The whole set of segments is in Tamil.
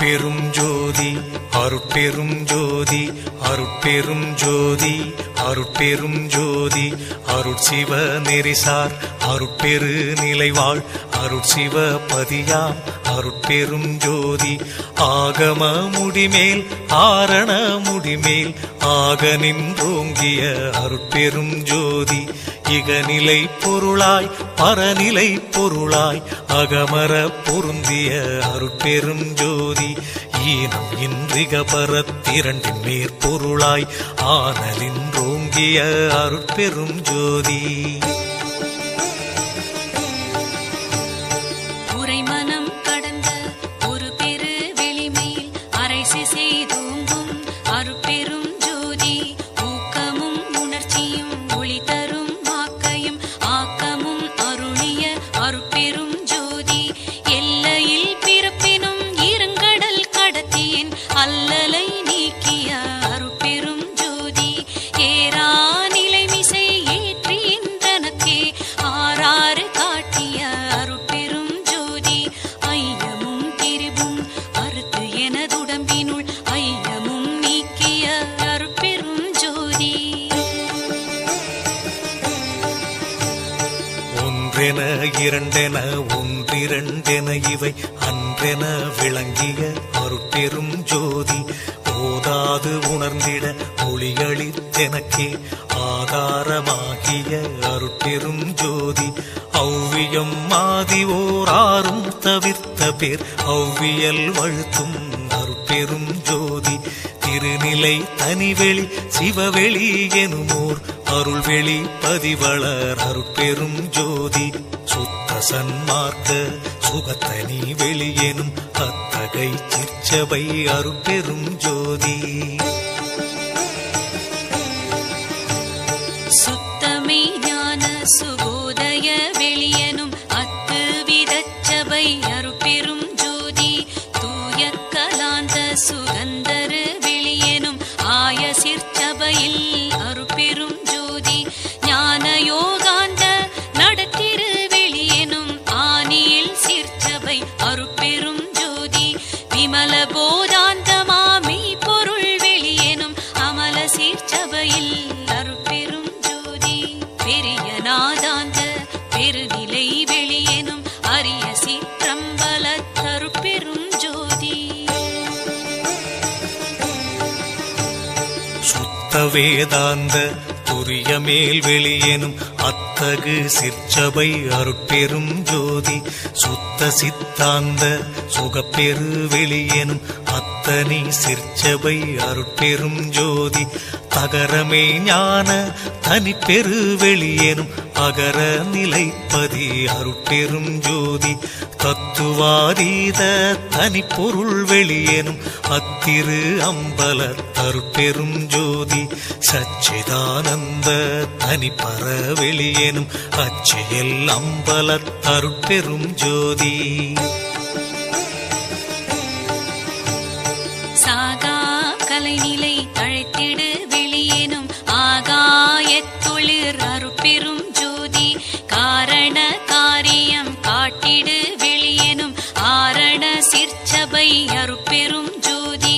அருட்பெரும் ஜோதி அருட்பெரும் ஜோதி அருட்பெரும் ஜோதி அருட்பெரும் ஜோதி அருட்சிவ நெறிசார் அருட்பெரு நிலைவாழ் அருட்சிவ பதியாம் அருட்பெரும் ஜோதி ஆகம முடிமேல் ஆரண முடிமேல் ஆக நின்றோங்கிய அருட்பெரும் ஜோதி இகநிலை பொருளாய் பரநிலை பொருளாய் அகமர பொருந்திய அருட்பெரும் ஜோதி ஈனம் இன்றிக பரத்திரண்டின் மேற்பொருளாய் ஆனலின்றோங்கிய அருட்பெரும் ஜோதி உரைமனம் கடந்த ஒரு பெரு வெளிமேல் அரைசி செய்தோங்கும் அருட்பெரும் ஜோதி ஊக்கமும் உணர்ச்சியும் ஒளி தரும் வாக்கையும் ஆக்கமும் அருளிய அருட்பெரும் ஜோதி எல்லையில் பிறப்பினும் இருங்கடல் கடத்தியின் அல்லலை நீக்கிய அருட்பெரும் ஜோதி ஏரா நிலைமிசை ஏற்றி இன்றனக்கே ஆறாறு காட்டிய அருட்பெரும் ஜோதி ஐயமும் திரிவும் அறுத்து எனதுடம்பினுள் ஐயமும் நீக்கிய அருட்பெரும் ஜோதி ஒன்றென இரண்டென ஒன்றிரண்டென இவை அன்றென விளங்கிய அருட்பெரும் ஜோதி ஓதாது உணர்ந்திட ஒளியளித்தெனக்கே ஆதாரமாகிய அருட்பெரும் ஜோதி ஔவியம் மாதி ஓராறும் தவிர்த்த பேர் ஔவியல் வழுத்தும் அருட்பெரும் ஜோதி திருநிலை தனிவெளி சிவவெளி எனுமோர் அருள்வெளி பதிவளர் அருட்பெரும் ஜோதி சுத்த சன்மார்க்க சுகத்தனி வெளியெனும் அத்தகை சிற்சபை அருட்பெரும் ஜோதி சுத்தமே ஞான சுகோதய வெளியனும் அத்து விதச்சபை அருட்பெரும் ஜோதி தூய கலாந்த சுகந்தரு வெளியனும் ஆய சிற்சபையில் அருட்பெரும் ஜோதி ஞான யோகாந்த நடத்திரு வெளியனும் ஆனியில் சிற்சபை அருட்பெரும் ஜோதி விமல போதாந்தமாமி பொருள் வெளியனும் அமல சிற்சபையில் அருட்பெரும் ஜோதி பெரிய நாதாந்த பெருநிலை வெளியனும் அரிய சிற்றம்பல அருட்பெரும் ஜோதி சுத்த வேதாந்த துரிய மேல் வெளியெனும் அத்தகு சிற்சபை அருட்பெரும் ஜோதி சுத்த சித்தாந்த சுகப்பெரு வெளியெனும் அத்தனி சிற்சபை அருட்பெரும் ஜோதி தகரமே ஞான தனிப்பெரு வெளியெனும் அகர நிலைப்பதி அருட்பெரும் ஜோதி தத்துவாதீத தனிப்பொருள் வெளியெனும் அத்திரு அம்பல அருட்பெரும் ஜோதி சச்சிதானந்த தனிப்பர வெளியெனும் அச்சியல் அம்பல அருட்பெரும் ஜோதி சாகா கலைநிலை தழைத்திடு வெளியேனும் ஆகாயத்தொழிற் அருட்பெரும் ஜோதி காரண காரியம் காட்டிடு வெளியேனும் ஆரண சிற்சபை அருட்பெரும் ஜோதி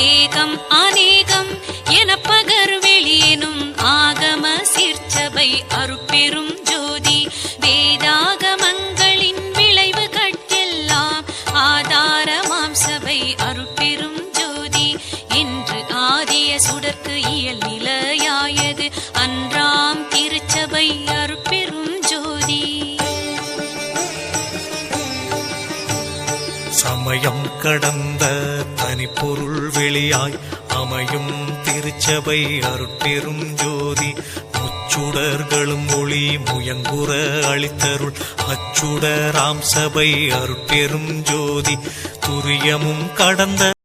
ஏகம் அநேகம் என பகர் வெளியேனும் ஆகம சிற்சபை அருட்பெரும் ஜோதி வேதாகமங்களின் விளைவு கட்டெல்லாம் ஆதாரமாம் சபை அருட்பெரும் ஜோதி என்று ஆதிய சுடர்க்கு இயல் நிலையாயது அன்றாம் திருச்சபை அருட்பெரும் ஜோதி சமயம் கடந்த தனிப்பொருள் வெளியாய் அமையும் திருச்சபை அருட்பெரும் ஜோதி முச்சுடர்களும் ஒளி முயங்குற அளித்தருள் அச்சுடராம் சபை அருட்பெரும் ஜோதி துரியமும் கடந்த